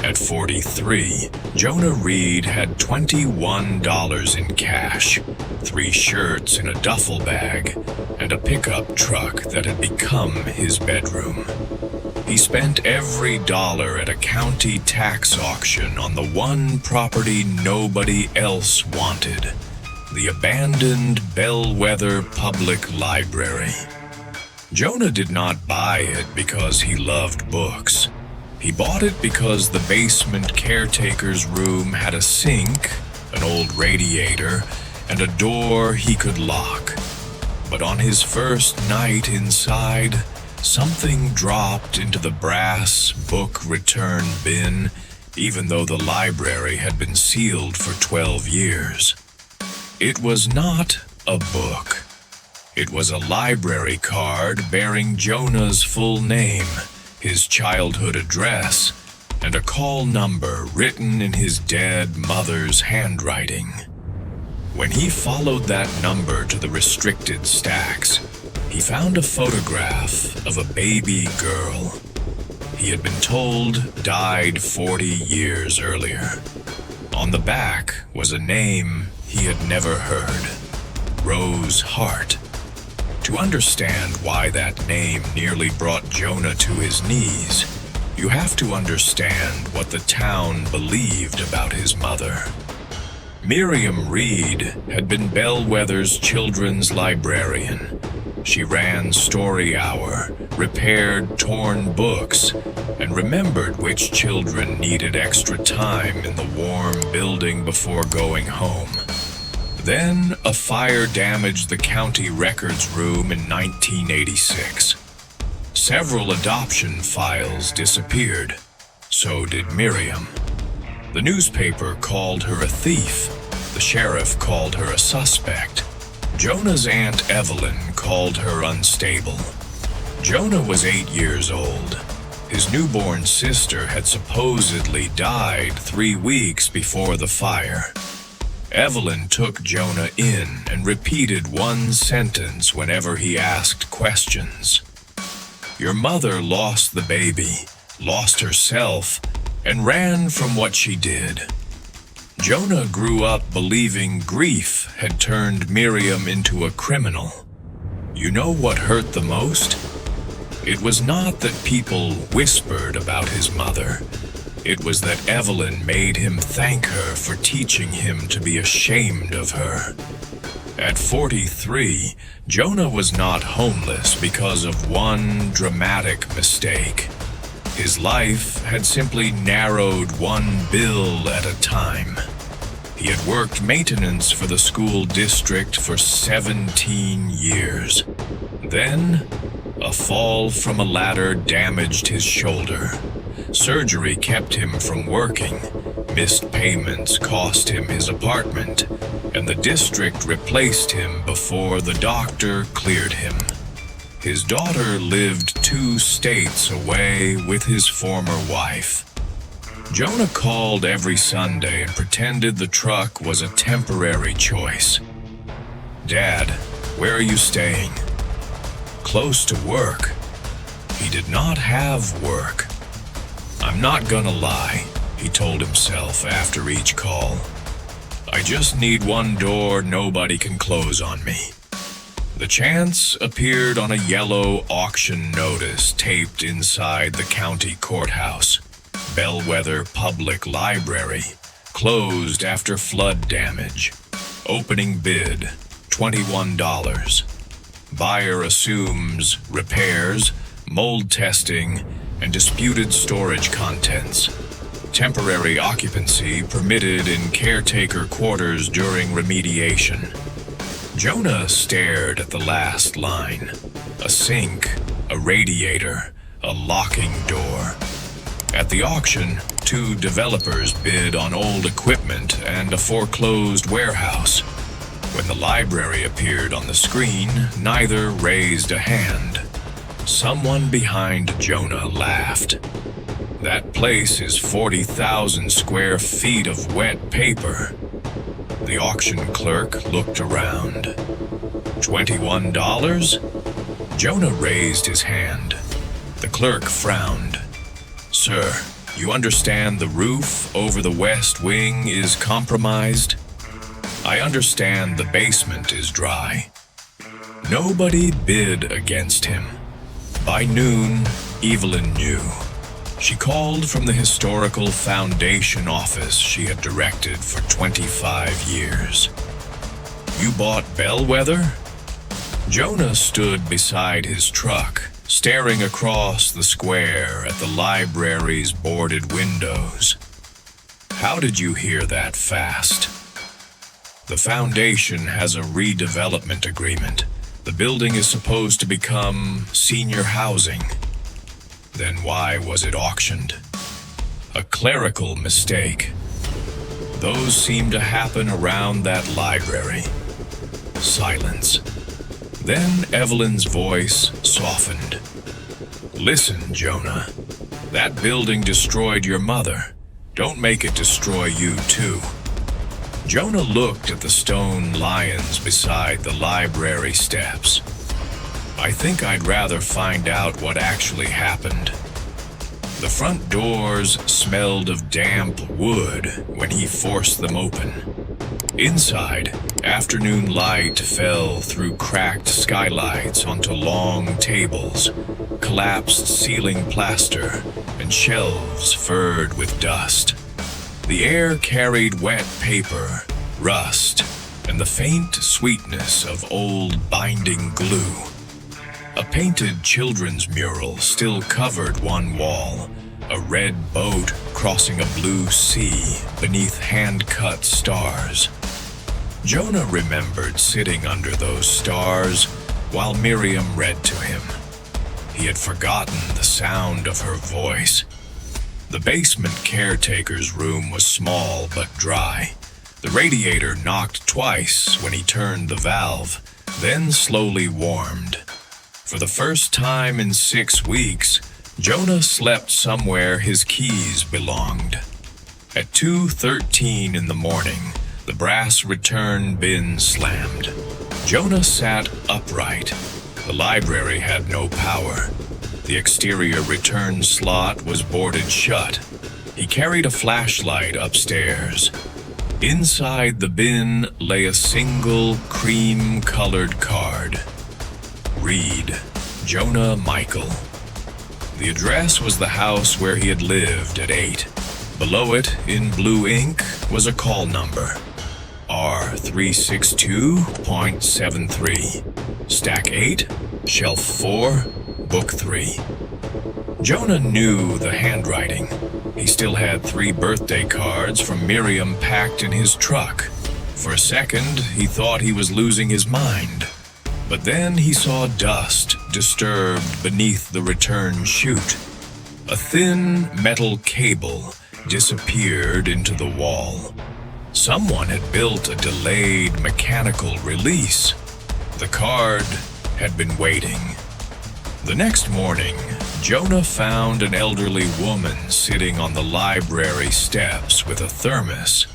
At 43, Jonah Reed had $21 in cash, 3 shirts in a duffel bag, and a pickup truck that had become his bedroom. He spent every dollar at a county tax auction on the one property nobody else wanted, the abandoned Bellwether Public Library. Jonah did not buy it because he loved books. He bought it because the basement caretaker's room had a sink, an old radiator, and a door he could lock. But on his first night inside, something dropped into the brass book return bin, even though the library had been sealed for 12 years. It was not a book. It was a library card bearing Jonah's full name, his childhood address, and a call number written in his dead mother's handwriting. When he followed that number to the restricted stacks, he found a photograph of a baby girl. He had been told died 40 years earlier. On the back was a name he had never heard, Rose Hart. To understand why that name nearly brought Jonah to his knees, you have to understand what the town believed about his mother. Miriam Reed had been Bellwether's children's librarian. She ran Story Hour, repaired torn books, and remembered which children needed extra time in the warm building before going home. Then, a fire damaged the county records room in 1986. Several adoption files disappeared. So did Miriam. The newspaper called her a thief. The sheriff called her a suspect. Jonah's Aunt Evelyn called her unstable. Jonah was 8 years old. His newborn sister had supposedly died 3 weeks before the fire. Evelyn took Jonah in and repeated one sentence whenever he asked questions. Your mother lost the baby, lost herself, and ran from what she did. Jonah grew up believing grief had turned Miriam into a criminal. You know what hurt the most? It was not that people whispered about his mother. It was that Evelyn made him thank her for teaching him to be ashamed of her. At 43, Jonah was not homeless because of one dramatic mistake. His life had simply narrowed one bill at a time. He had worked maintenance for the school district for 17 years. Then, a fall from a ladder damaged his shoulder. Surgery kept him from working. Missed payments cost him his apartment, and the district replaced him before the doctor cleared him. His daughter lived 2 states away with his former wife. Jonah called every Sunday and pretended the truck was a temporary choice. Dad, where are you staying? Close to work. He did not have work. I'm not gonna lie, he told himself after each call. I just need one door nobody can close on me. The chance appeared on a yellow auction notice taped inside the county courthouse. Bellwether Public Library, closed after flood damage. Opening bid, $21. Buyer assumes repairs, mold testing, and disputed storage contents. Temporary occupancy permitted in caretaker quarters during remediation. Jonah stared at the last line. A sink, a radiator, a locking door. At the auction, 2 developers bid on old equipment and a foreclosed warehouse. When the library appeared on the screen, neither raised a hand. Someone behind Jonah laughed. That place is 40,000 square feet of wet paper. The auction clerk looked around. $21? Jonah raised his hand. The clerk frowned. Sir, You understand the roof over the west wing is compromised? I understand the basement is dry. Nobody bid against him. By noon, Evelyn knew. She called from the historical foundation office she had directed for 25 years. You bought Bellwether? Jonah stood beside his truck, staring across the square at the library's boarded windows. How did you hear that fast? The foundation has a redevelopment agreement. The building is supposed to become senior housing. Then why was it auctioned? A clerical mistake. Those seem to happen around that library. Silence. Then Evelyn's voice softened. Listen, Jonah. That building destroyed your mother. Don't make it destroy you, too. Jonah looked at the stone lions beside the library steps. I think I'd rather find out what actually happened. The front doors smelled of damp wood when he forced them open. Inside, afternoon light fell through cracked skylights onto long tables, collapsed ceiling plaster, and shelves furred with dust. The air carried wet paper, rust, and the faint sweetness of old binding glue. A painted children's mural still covered one wall, a red boat crossing a blue sea beneath hand-cut stars. Jonah remembered sitting under those stars while Miriam read to him. He had forgotten the sound of her voice. The basement caretaker's room was small but dry. The radiator knocked twice when he turned the valve, then slowly warmed. For the first time in 6 weeks, Jonah slept somewhere his keys belonged. At 2:13 in the morning, the brass return bin slammed. Jonah sat upright. The library had no power. The exterior return slot was boarded shut. He carried a flashlight upstairs. Inside the bin lay a single cream-colored card. Reed, Jonah Michael. The address was the house where he had lived at 8. Below it, in blue ink, was a call number. R362.73. Stack 8, Shelf 4, Book 3. Jonah knew the handwriting. He still had 3 birthday cards from Miriam packed in his truck. For a second, he thought he was losing his mind. But then he saw dust disturbed beneath the return chute. A thin metal cable disappeared into the wall. Someone had built a delayed mechanical release. The card had been waiting. The next morning, Jonah found an elderly woman sitting on the library steps with a thermos.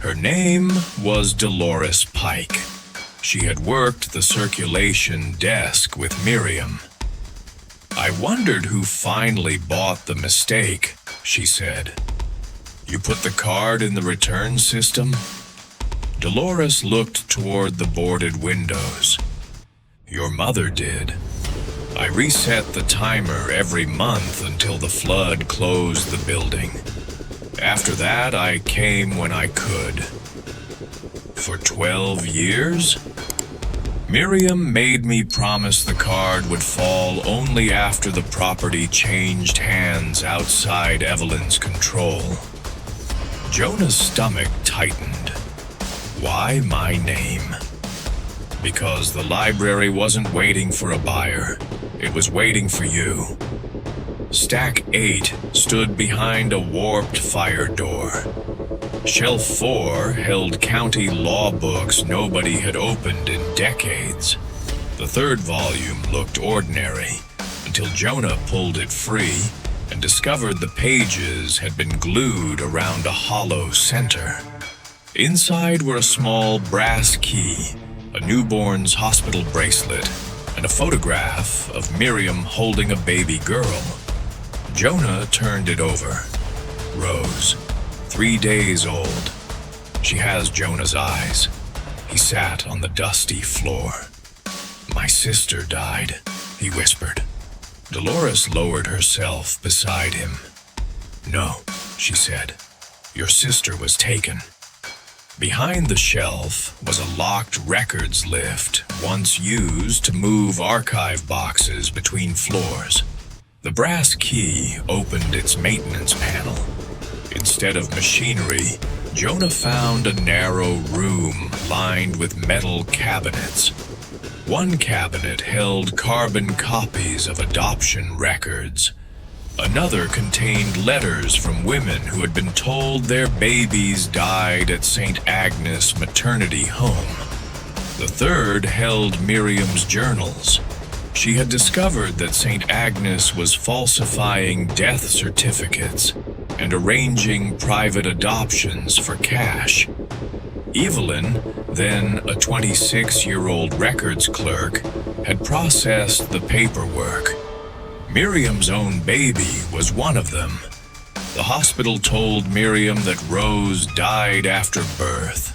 Her name was Dolores Pike. She had worked the circulation desk with Miriam. I wondered who finally bought the mistake, she said. You put the card in the return system? Dolores looked toward the boarded windows. Your mother did. I reset the timer every month until the flood closed the building. After that, I came when I could. For 12 years? Miriam made me promise the card would fall only after the property changed hands outside Evelyn's control. Jonah's stomach tightened. Why my name? Because the library wasn't waiting for a buyer. It was waiting for you. Stack 8 stood behind a warped fire door. Shelf 4 held county law books nobody had opened in decades. The third volume looked ordinary until Jonah pulled it free and discovered the pages had been glued around a hollow center. Inside were a small brass key, a newborn's hospital bracelet, and a photograph of Miriam holding a baby girl. Jonah turned it over. Rose, 3 days old. She has Jonah's eyes. He sat on the dusty floor. "My sister died," he whispered. Dolores lowered herself beside him. "No," she said. "Your sister was taken." Behind the shelf was a locked records lift, once used to move archive boxes between floors. The brass key opened its maintenance panel. Instead of machinery, Jonah found a narrow room lined with metal cabinets. One cabinet held carbon copies of adoption records. Another contained letters from women who had been told their babies died at St. Agnes Maternity Home. The third held Miriam's journals. She had discovered that St. Agnes was falsifying death certificates and arranging private adoptions for cash. Evelyn, then a 26-year-old records clerk, had processed the paperwork. Miriam's own baby was one of them. The hospital told Miriam that Rose died after birth.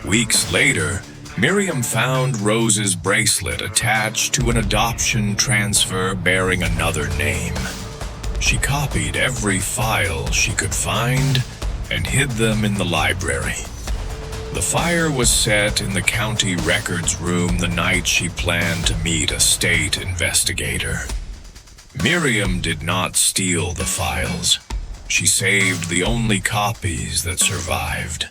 Weeks later, Miriam found Rose's bracelet attached to an adoption transfer bearing another name. She copied every file she could find and hid them in the library. The fire was set in the county records room the night she planned to meet a state investigator. Miriam did not steal the files. She saved the only copies that survived.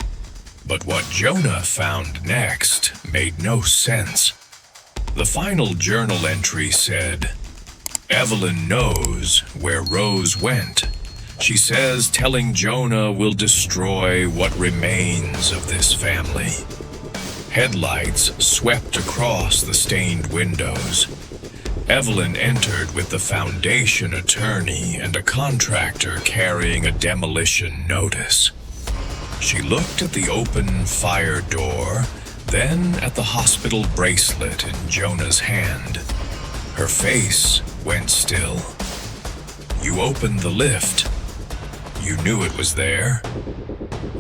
But what Jonah found next made no sense. The final journal entry said, "Evelyn knows where Rose went. She says telling Jonah will destroy what remains of this family." Headlights swept across the stained windows. Evelyn entered with the foundation attorney and a contractor carrying a demolition notice. She looked at the open fire door, then at the hospital bracelet in Jonah's hand. Her face went still. "You opened the lift. You knew it was there."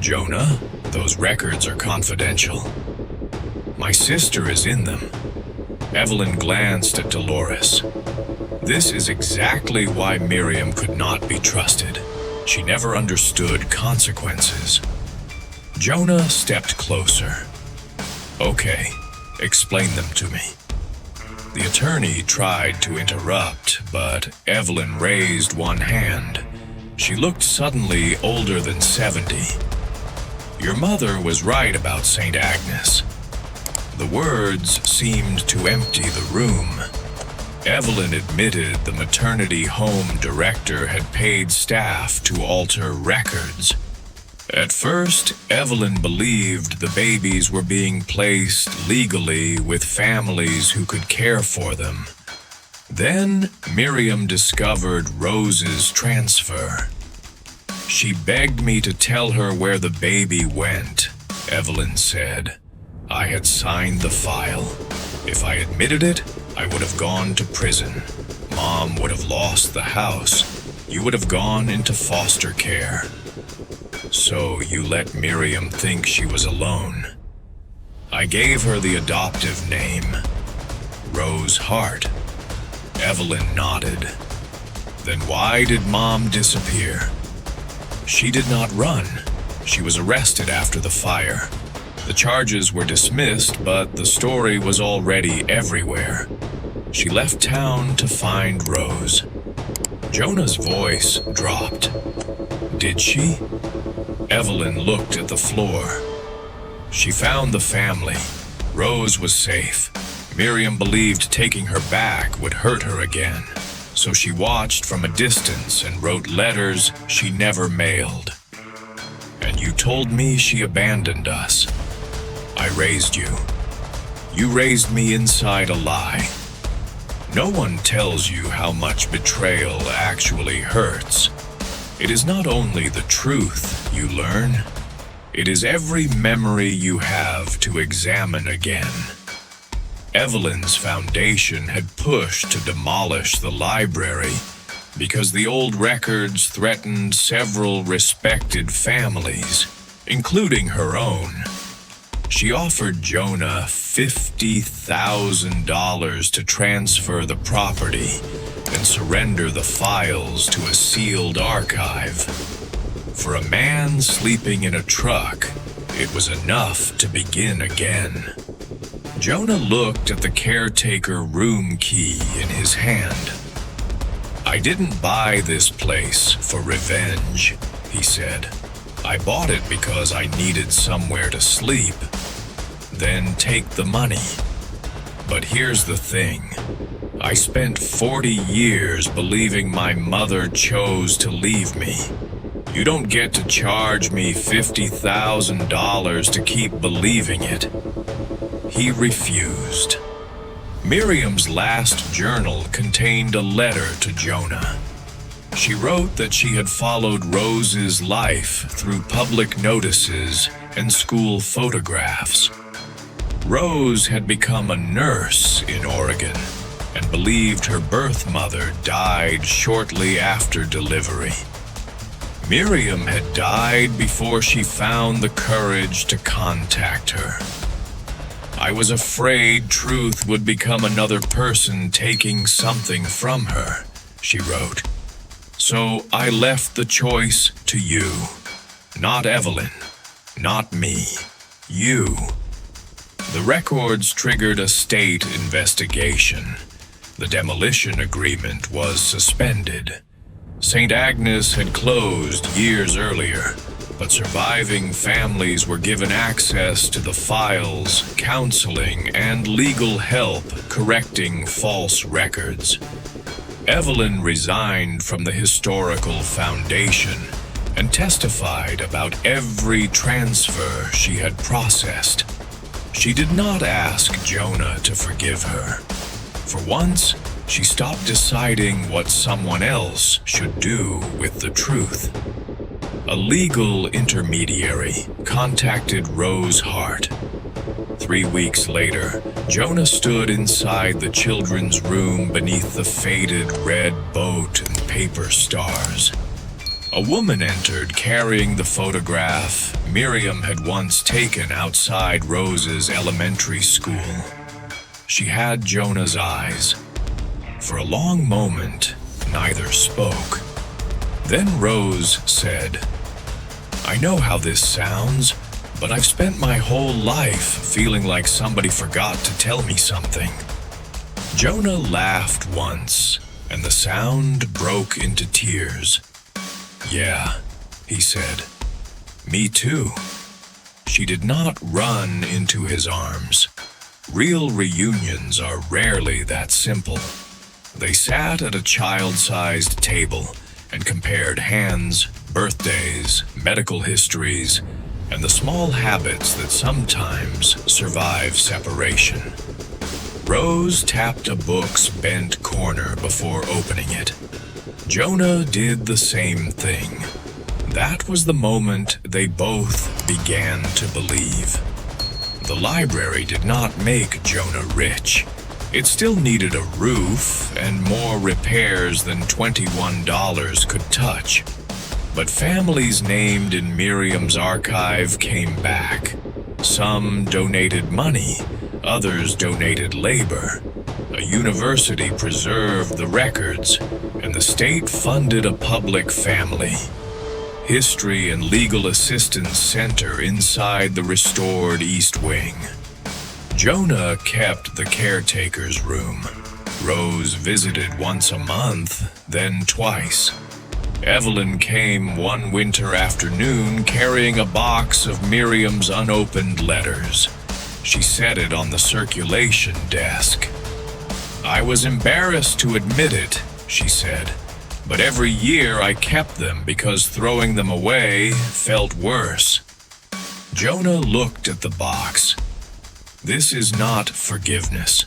"Jonah, those records are confidential." "My sister is in them." Evelyn glanced at Dolores. This is exactly why Miriam could not be trusted. She never understood consequences. Jonah stepped closer. "Okay, explain them to me." The attorney tried to interrupt, but Evelyn raised one hand. She looked suddenly older than 70. "Your mother was right about St. Agnes." The words seemed to empty the room. Evelyn admitted the maternity home director had paid staff to alter records. At first, Evelyn believed the babies were being placed legally with families who could care for them. Then, Miriam discovered Rose's transfer. "She begged me to tell her where the baby went," Evelyn said. "I had signed the file. If I admitted it, I would have gone to prison. Mom would have lost the house. You would have gone into foster care. So you let Miriam think she was alone. I gave her the adoptive name, Rose Hart." Evelyn nodded. "Then why did Mom disappear?" "She did not run. She was arrested after the fire. The charges were dismissed, but the story was already everywhere. She left town to find Rose." Jonah's voice dropped. "Did she?" Evelyn looked at the floor. "She found the family. Rose was safe. Miriam believed taking her back would hurt her again, so she watched from a distance and wrote letters she never mailed. And you told me she abandoned us. I raised you. You raised me inside a lie. No one tells you how much betrayal actually hurts. It is not only the truth you learn, it is every memory you have to examine again." Evelyn's foundation had pushed to demolish the library, because the old records threatened several respected families, including her own. She offered Jonah $50,000 to transfer the property and surrender the files to a sealed archive. For a man sleeping in a truck, it was enough to begin again. Jonah looked at the caretaker room key in his hand. "I didn't buy this place for revenge," he said. "I bought it because I needed somewhere to sleep. Then take the money. But here's the thing. I spent 40 years believing my mother chose to leave me. You don't get to charge me $50,000 to keep believing it." He refused. Miriam's last journal contained a letter to Jonah. She wrote that she had followed Rose's life through public notices and school photographs. Rose had become a nurse in Oregon and believed her birth mother died shortly after delivery. Miriam had died before she found the courage to contact her. "I was afraid truth would become another person taking something from her," she wrote. "So I left the choice to you. Not Evelyn. Not me. You." The records triggered a state investigation. The demolition agreement was suspended. St. Agnes had closed years earlier, but surviving families were given access to the files, counseling, and legal help correcting false records. Evelyn resigned from the historical foundation and testified about every transfer she had processed. She did not ask Jonah to forgive her. For once, she stopped deciding what someone else should do with the truth. A legal intermediary contacted Rose Hart. 3 weeks later, Jonah stood inside the children's room beneath the faded red boat and paper stars. A woman entered carrying the photograph Miriam had once taken outside Rose's elementary school. She had Jonah's eyes. For a long moment, neither spoke. Then Rose said, "I know how this sounds, but I've spent my whole life feeling like somebody forgot to tell me something." Jonah laughed once, and the sound broke into tears. "Yeah," he said. "Me too." She did not run into his arms. Real reunions are rarely that simple. They sat at a child-sized table and compared hands, birthdays, medical histories, and the small habits that sometimes survive separation. Rose tapped a book's bent corner before opening it. Jonah did the same thing. That was the moment they both began to believe. The library did not make Jonah rich. It still needed a roof and more repairs than $21 could touch. But families named in Miriam's archive came back. Some donated money, others donated labor. A university preserved the records, and the state funded a public family history and legal assistance center inside the restored East Wing. Jonah kept the caretaker's room. Rose visited once a month, then twice. Evelyn came one winter afternoon carrying a box of Miriam's unopened letters. She set it on the circulation desk. "I was embarrassed to admit it," she said, "but every year I kept them because throwing them away felt worse." Jonah looked at the box. "This is not forgiveness.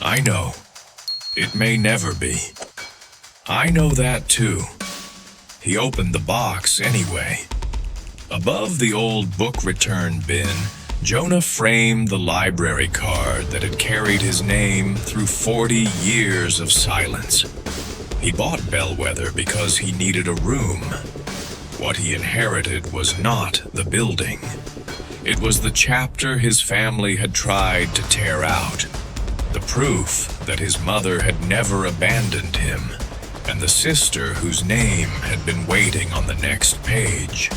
I know. It may never be. I know that too." He opened the box anyway. Above the old book return bin, Jonah framed the library card that had carried his name through 40 years of silence. He bought Bellwether because he needed a room. What he inherited was not the building. It was the chapter his family had tried to tear out. The proof that his mother had never abandoned him, and the sister whose name had been waiting on the next page.